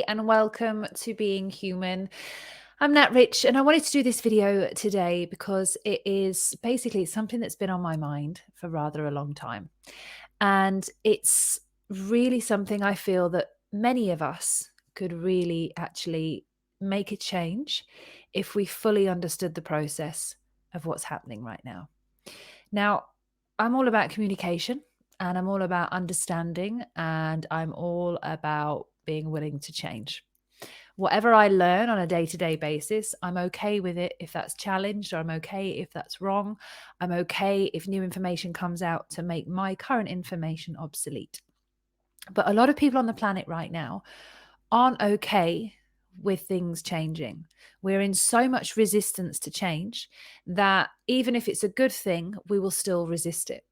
and welcome to Being Human. I'm Nat Rich, and I wanted to do this video today because it is basically something that's been on my mind for rather a long time. And it's really something I feel that many of us could really actually make a change if we fully understood the process of what's happening right now. Now, I'm all about communication and I'm all about understanding and I'm all about being willing to change. Whatever I learn on a day-to-day basis, I'm okay with it if that's challenged, or I'm okay if that's wrong. I'm okay if new information comes out to make my current information obsolete. But a lot of people on the planet right now aren't okay with things changing. We're in so much resistance to change that even if it's a good thing, we will still resist it.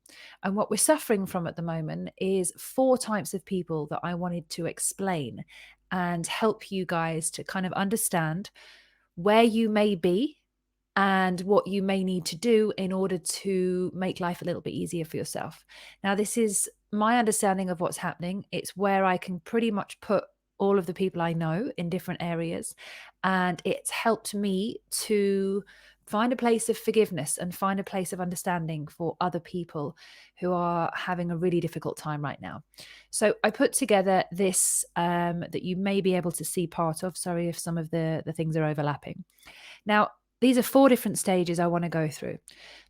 And what we're suffering from at the moment is 4 types of people that I wanted to explain and help you guys to kind of understand where you may be and what you may need to do in order to make life a little bit easier for yourself. Now, this is my understanding of what's happening. It's where I can pretty much put all of the people I know in different areas. And it's helped me to find a place of forgiveness and find a place of understanding for other people who are having a really difficult time right now. So I put together this that you may be able to see part of. Sorry if some of the things are overlapping. Now, these are 4 different stages I want to go through.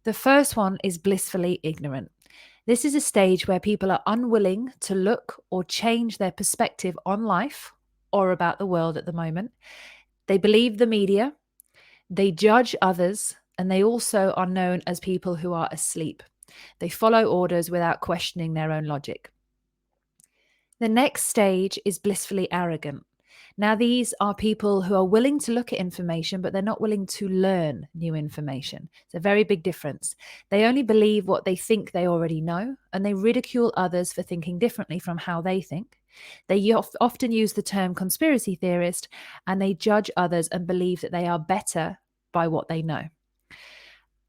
The first one is blissfully ignorant. This is a stage where people are unwilling to look or change their perspective on life or about the world at the moment. They believe the media, they judge others, and they also are known as people who are asleep. They follow orders without questioning their own logic. The next stage is blissfully arrogant. Now, these are people who are willing to look at information, but they're not willing to learn new information. It's a very big difference. They only believe what they think they already know, and they ridicule others for thinking differently from how they think. They often use the term conspiracy theorist, and they judge others and believe that they are better by what they know.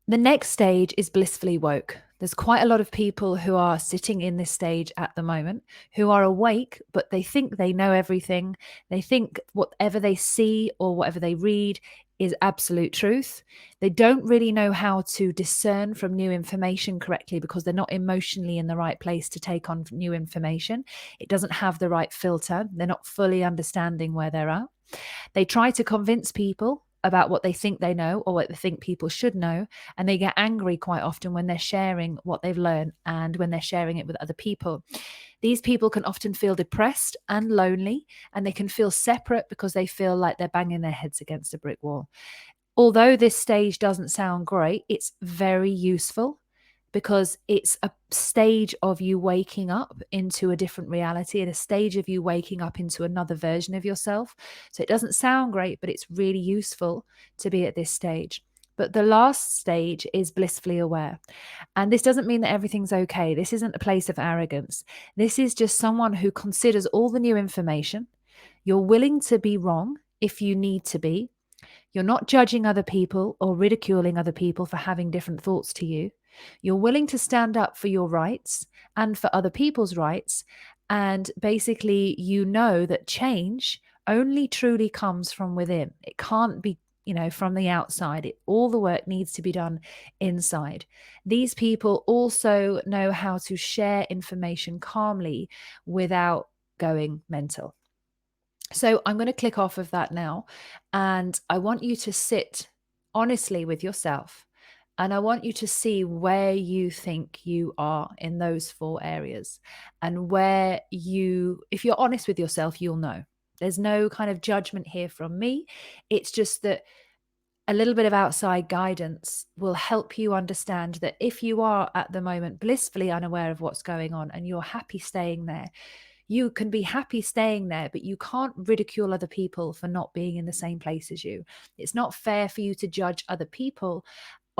The next stage is blissfully woke. There's quite a lot of people who are sitting in this stage at the moment who are awake, but they think they know everything. They think whatever they see or whatever they read is absolute truth. They don't really know how to discern from new information correctly because they're not emotionally in the right place to take on new information. It doesn't have the right filter. They're not fully understanding where they're at. They try to convince people about what they think they know or what they think people should know. And they get angry quite often when they're sharing what they've learned and when they're sharing it with other people. These people can often feel depressed and lonely, and they can feel separate because they feel like they're banging their heads against a brick wall. Although this stage doesn't sound great, it's very useful because it's a stage of you waking up into a different reality and a stage of you waking up into another version of yourself. So it doesn't sound great, but it's really useful to be at this stage. But the last stage is blissfully aware. And this doesn't mean that everything's okay. This isn't a place of arrogance. This is just someone who considers all the new information. You're willing to be wrong if you need to be. You're not judging other people or ridiculing other people for having different thoughts to you. You're willing to stand up for your rights and for other people's rights. And basically, you know that change only truly comes from within. It can't be, from the outside. All the work needs to be done inside. These people also know how to share information calmly without going mental. So I'm going to click off of that now. And I want you to sit honestly with yourself. And I want you to see where you think you are in those 4 areas. And where if you're honest with yourself, you'll know. There's no kind of judgment here from me. It's just that a little bit of outside guidance will help you understand that if you are at the moment blissfully unaware of what's going on and you're happy staying there, you can be happy staying there, but you can't ridicule other people for not being in the same place as you. It's not fair for you to judge other people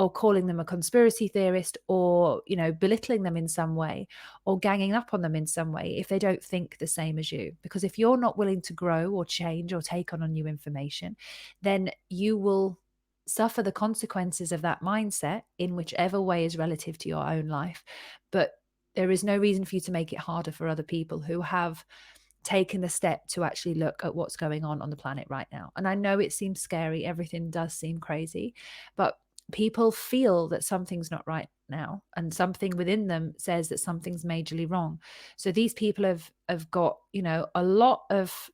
or calling them a conspiracy theorist or, belittling them in some way or ganging up on them in some way if they don't think the same as you. Because if you're not willing to grow or change or take on new information, then you will suffer the consequences of that mindset in whichever way is relative to your own life. But there is no reason for you to make it harder for other people who have taken the step to actually look at what's going on the planet right now. And I know it seems scary, everything does seem crazy, but people feel that something's not right now, and something within them says that something's majorly wrong. So these people have got, you know, a lot of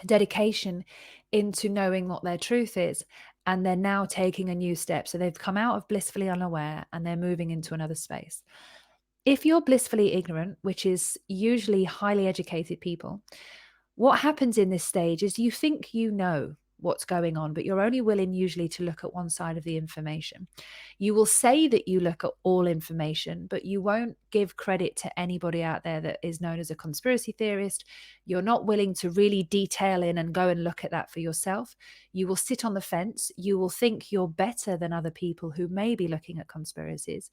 dedication into knowing what their truth is, and they're now taking a new step. So they've come out of blissfully unaware and they're moving into another space. If you're blissfully ignorant, which is usually highly educated people, what happens in this stage is you think you know what's going on, but you're only willing usually to look at one side of the information. You will say that you look at all information, but you won't give credit to anybody out there that is known as a conspiracy theorist. You're not willing to really detail in and go and look at that for yourself. You will sit on the fence. You will think you're better than other people who may be looking at conspiracies.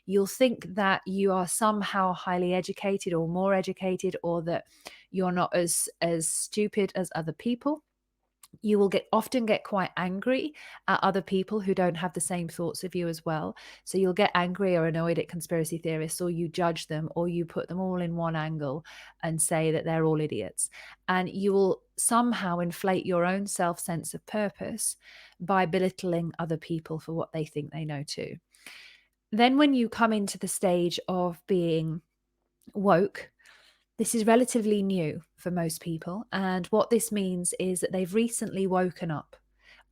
You'll think that you are somehow highly educated or more educated, or that you're not as stupid as other people. You will often get quite angry at other people who don't have the same thoughts of you as well. So you'll get angry or annoyed at conspiracy theorists, or you judge them, or you put them all in one angle and say that they're all idiots. And you will somehow inflate your own sense of purpose by belittling other people for what they think they know too. Then when you come into the stage of being woke, this is relatively new for most people. And what this means is that they've recently woken up.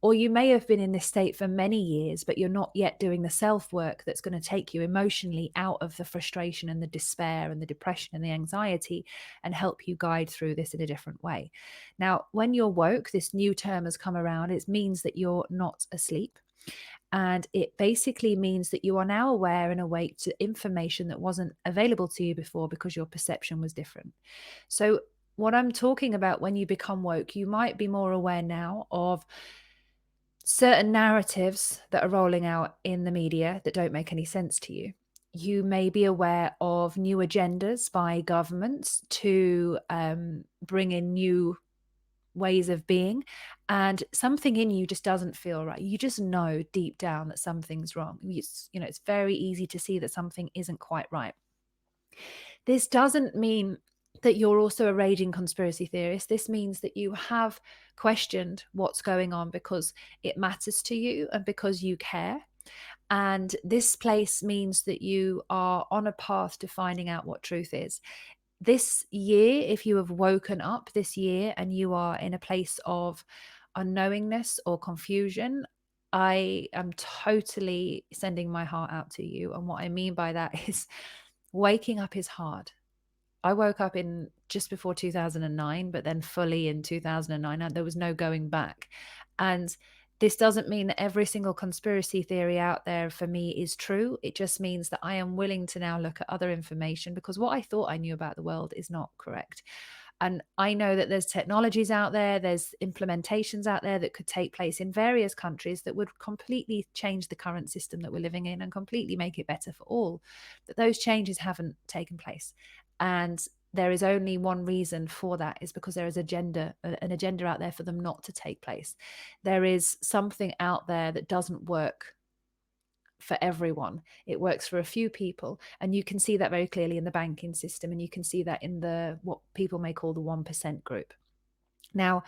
Or you may have been in this state for many years, but you're not yet doing the self-work that's going to take you emotionally out of the frustration and the despair and the depression and the anxiety, and help you guide through this in a different way. Now, when you're woke, this new term has come around. It means that you're not asleep. And it basically means that you are now aware and awake to information that wasn't available to you before because your perception was different. So what I'm talking about, when you become woke, you might be more aware now of certain narratives that are rolling out in the media that don't make any sense to you. You may be aware of new agendas by governments to bring in new ways of being, and something in you just doesn't feel right. You just know deep down that something's wrong. It's very easy to see that something isn't quite right. This doesn't mean that you're also a raging conspiracy theorist. This means that you have questioned what's going on because it matters to you and because you care. And this place means that you are on a path to finding out what truth is. This year, if you have woken up this year and you are in a place of unknowingness or confusion, I am totally sending my heart out to you. And what I mean by that is, waking up is hard. I woke up in just before 2009, but then fully in 2009, and there was no going back. And this doesn't mean that every single conspiracy theory out there for me is true. It just means that I am willing to now look at other information, because what I thought I knew about the world is not correct. And I know that there's technologies out there, there's implementations out there that could take place in various countries that would completely change the current system that we're living in and completely make it better for all. But those changes haven't taken place. And there is only one reason for that, is because there is an agenda out there for them not to take place. There is something out there that doesn't work for everyone. It works for a few people, and you can see that very clearly in the banking system, and you can see that in the what people may call the 1% group. Now,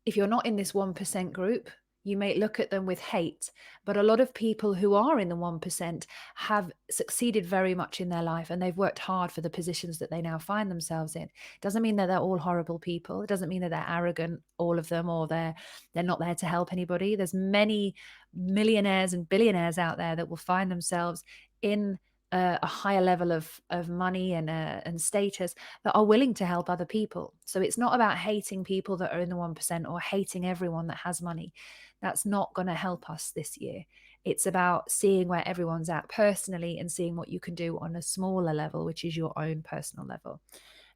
if you're not in this 1% group, you may look at them with hate, but a lot of people who are in the 1% have succeeded very much in their life, and they've worked hard for the positions that they now find themselves in. Doesn't mean that they're all horrible people. It doesn't mean that they're arrogant, all of them, or they're not there to help anybody. There's many millionaires and billionaires out there that will find themselves in a higher level of money and status, that are willing to help other people. So it's not about hating people that are in the 1% or hating everyone that has money. That's not going to help us this year. It's about seeing where everyone's at personally and seeing what you can do on a smaller level, which is your own personal level.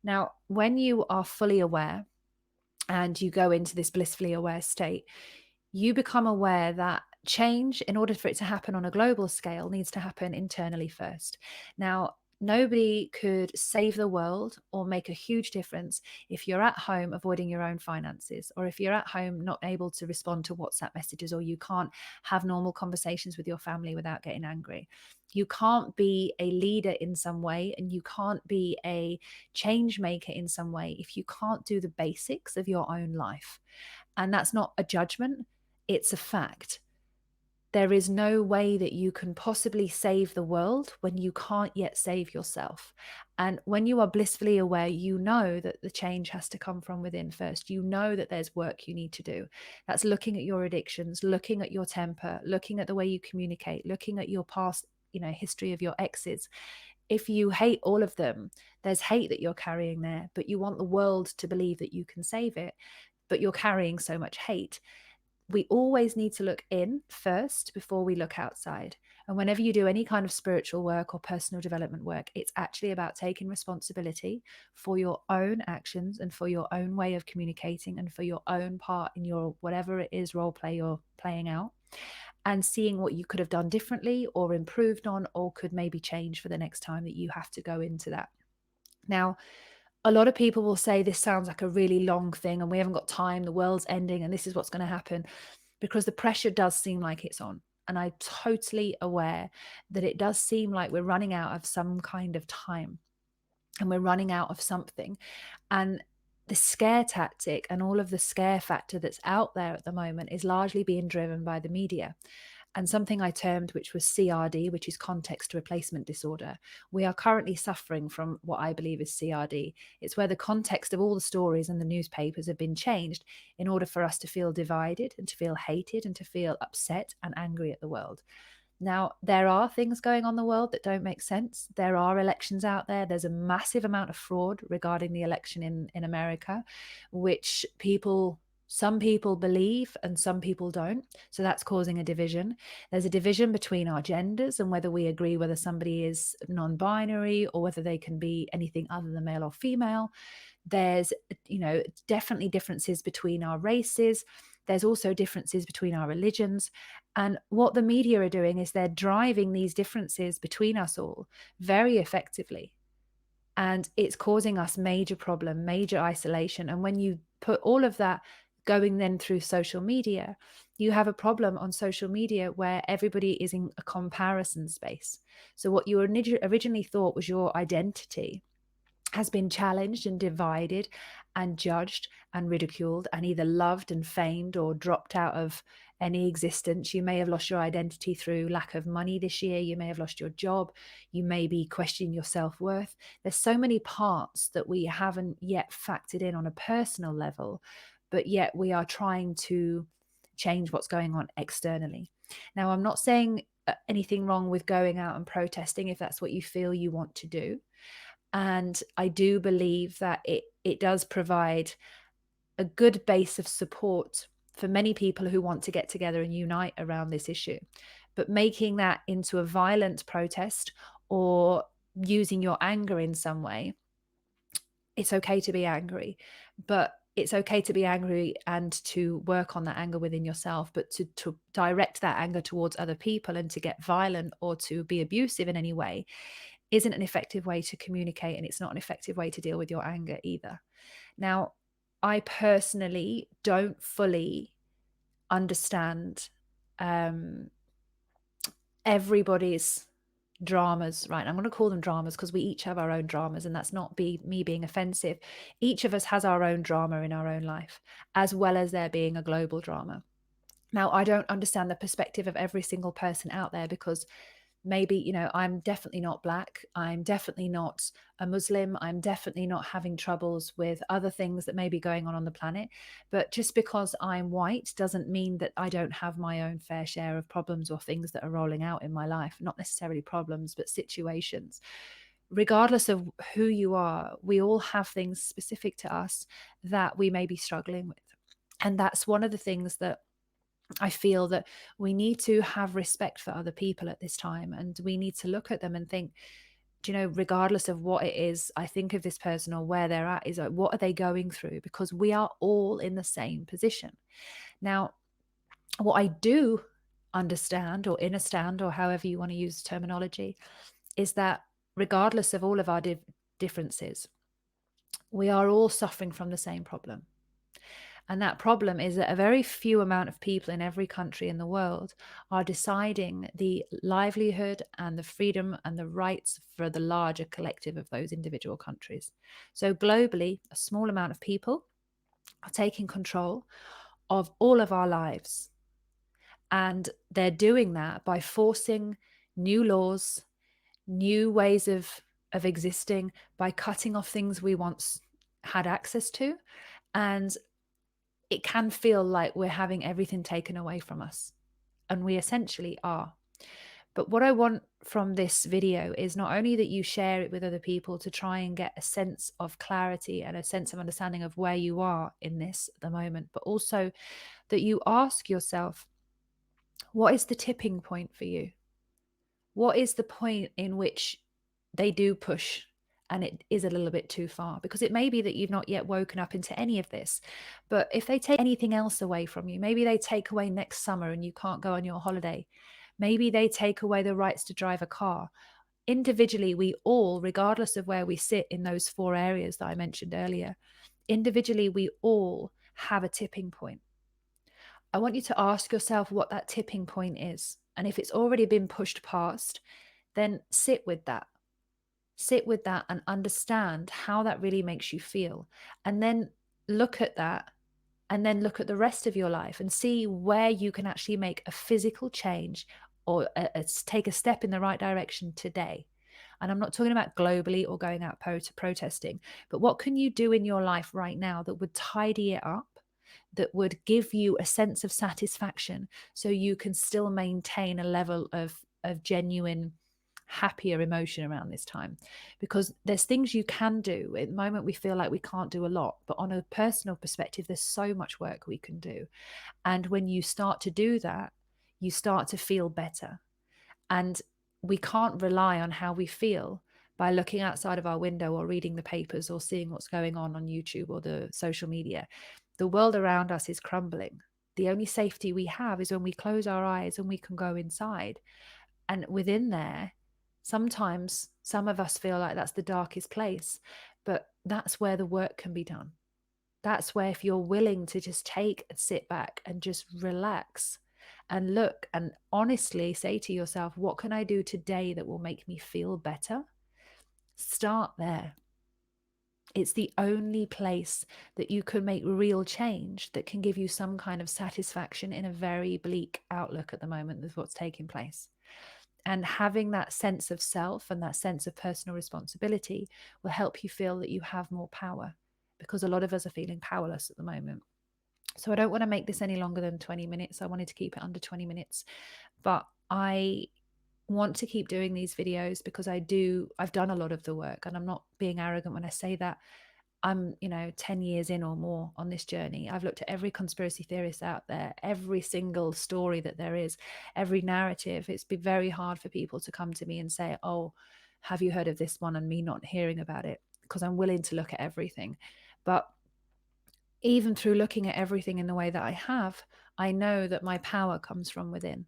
Now, when you are fully aware and you go into this blissfully aware state, you become aware that change, in order for it to happen on a global scale, needs to happen internally first. Now, Nobody could save the world or make a huge difference if you're at home avoiding your own finances, or if you're at home not able to respond to WhatsApp messages, or you can't have normal conversations with your family without getting angry. You can't be a leader in some way, and you can't be a change maker in some way if you can't do the basics of your own life. And that's not a judgment, it's a fact. There is no way that you can possibly save the world when you can't yet save yourself. And when you are blissfully aware, you know that the change has to come from within first. You know that there's work you need to do. That's looking at your addictions, looking at your temper, looking at the way you communicate, looking at your past, history of your exes. If you hate all of them, there's hate that you're carrying there, but you want the world to believe that you can save it, but you're carrying so much hate. We always need to look in first before we look outside. And whenever you do any kind of spiritual work or personal development work, it's actually about taking responsibility for your own actions and for your own way of communicating and for your own part in your whatever it is role play you're playing out, and seeing what you could have done differently or improved on, or could maybe change for the next time that you have to go into that. Now, a lot of people will say this sounds like a really long thing and we haven't got time, the world's ending, and this is what's going to happen, because the pressure does seem like it's on. And I'm totally aware that it does seem like we're running out of some kind of time and we're running out of something. And the scare tactic and all of the scare factor that's out there at the moment is largely being driven by the media. And something I termed, which was CRD, which is context replacement disorder. We are currently suffering from what I believe is CRD. It's where the context of all the stories and the newspapers have been changed in order for us to feel divided and to feel hated and to feel upset and angry at the world. Now, there are things going on in the world that don't make sense. There are elections out there. There's a massive amount of fraud regarding the election in America, which some people believe and some people don't. So that's causing a division. There's a division between our genders and whether we agree whether somebody is non-binary or whether they can be anything other than male or female. There's, definitely differences between our races. There's also differences between our religions. And what the media are doing is they're driving these differences between us all very effectively. And it's causing us major problem, major isolation. And when you put all of that going then through social media, you have a problem on social media where everybody is in a comparison space. So what you originally thought was your identity has been challenged and divided and judged and ridiculed and either loved and famed or dropped out of any existence. You may have lost your identity through lack of money this year. You may have lost your job. You may be questioning your self-worth. There's so many parts that we haven't yet factored in on a personal level, but yet we are trying to change what's going on externally. Now, I'm not saying anything wrong with going out and protesting if that's what you feel you want to do. And I do believe that it does provide a good base of support for many people who want to get together and unite around this issue. But making that into a violent protest or using your anger in some way, it's okay to be angry, but it's okay to be angry and to work on that anger within yourself. But to direct that anger towards other people and to get violent or to be abusive in any way isn't an effective way to communicate, and it's not an effective way to deal with your anger either. Now, I personally don't fully understand everybody's dramas, right? I'm going to call them dramas because we each have our own dramas, and that's not me being offensive. Each of us has our own drama in our own life, as well as there being a global drama. Now, I don't understand the perspective of every single person out there because maybe, I'm definitely not Black. I'm definitely not a Muslim. I'm definitely not having troubles with other things that may be going on the planet. But just because I'm white doesn't mean that I don't have my own fair share of problems or things that are rolling out in my life. Not necessarily problems, but situations. Regardless of who you are, we all have things specific to us that we may be struggling with. And that's one of the things that I feel that we need to have respect for other people at this time, and we need to look at them and think, regardless of what it is, I think of this person or where they're at, is like, what are they going through? Because we are all in the same position. Now, what I do understand or understand, or however you want to use terminology, is that regardless of all of our differences, we are all suffering from the same problem. And that problem is that a very few amount of people in every country in the world are deciding the livelihood and the freedom and the rights for the larger collective of those individual countries. So globally, a small amount of people are taking control of all of our lives. And they're doing that by forcing new laws, new ways of existing, by cutting off things we once had access to. And it can feel like we're having everything taken away from us. And we essentially are. But what I want from this video is not only that you share it with other people to try and get a sense of clarity and a sense of understanding of where you are in this at the moment, but also that you ask yourself, what is the tipping point for you? What is the point in which they do push and it is a little bit too far? Because it may be that you've not yet woken up into any of this, but if they take anything else away from you, maybe they take away next summer and you can't go on your holiday. Maybe they take away the rights to drive a car. Individually, we all, regardless of where we sit in those 4 areas that I mentioned earlier, individually, we all have a tipping point. I want you to ask yourself what that tipping point is. And if it's already been pushed past, then sit with that. Sit with that and understand how that really makes you feel. And then look at that, and then look at the rest of your life and see where you can actually make a physical change or take a step in the right direction today. And I'm not talking about globally or going out protesting, but what can you do in your life right now that would tidy it up, that would give you a sense of satisfaction so you can still maintain a level of genuine happier emotion around this time? Because there's things you can do. At the moment we feel like we can't do a lot, but on a personal perspective there's so much work we can do. And when you start to do that, you start to feel better. And we can't rely on how we feel by looking outside of our window or reading the papers or seeing what's going on YouTube or the social media. The world around us is crumbling. The only safety we have is when we close our eyes and we can go inside. And within there, sometimes some of us feel like that's the darkest place, but that's where the work can be done. That's where, if you're willing to just take and sit back and just relax and look and honestly say to yourself, what can I do today that will make me feel better? Start there. It's the only place that you can make real change that can give you some kind of satisfaction in a very bleak outlook at the moment with what's taking place. And having that sense of self and that sense of personal responsibility will help you feel that you have more power, because a lot of us are feeling powerless at the moment. So I don't want to make this any longer than 20 minutes. I wanted to keep it under 20 minutes, but I want to keep doing these videos because I've done a lot of the work, and I'm not being arrogant when I say that. I'm 10 years in or more on this journey. I've looked at every conspiracy theorist out there, every single story that there is, every narrative. It's been very hard for people to come to me and say, oh, have you heard of this one, and me not hearing about it, because I'm willing to look at everything. But even through looking at everything in the way that I have, I know that my power comes from within.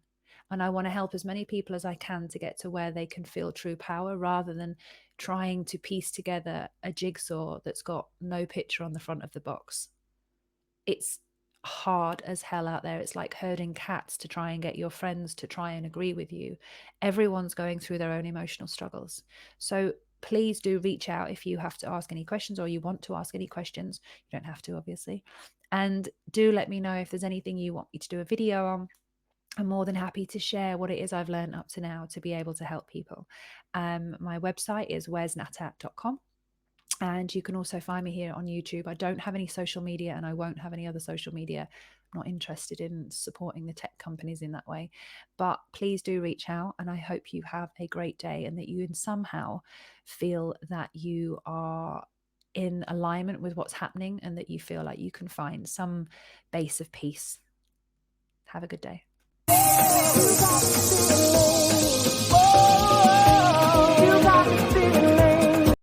And I want to help as many people as I can to get to where they can feel true power, rather than trying to piece together a jigsaw that's got no picture on the front of the box. It's hard as hell out there. It's like herding cats to try and get your friends to try and agree with you. Everyone's going through their own emotional struggles. So please do reach out if you have to ask any questions or you want to ask any questions. You don't have to, obviously. And do let me know if there's anything you want me to do a video on. I'm more than happy to share what it is I've learned up to now to be able to help people. My website is where'snatat.com. And you can also find me here on YouTube. I don't have any social media, and I won't have any other social media. I'm not interested in supporting the tech companies in that way. But please do reach out, and I hope you have a great day and that you somehow feel that you are in alignment with what's happening, and that you feel like you can find some base of peace. Have a good day. You got to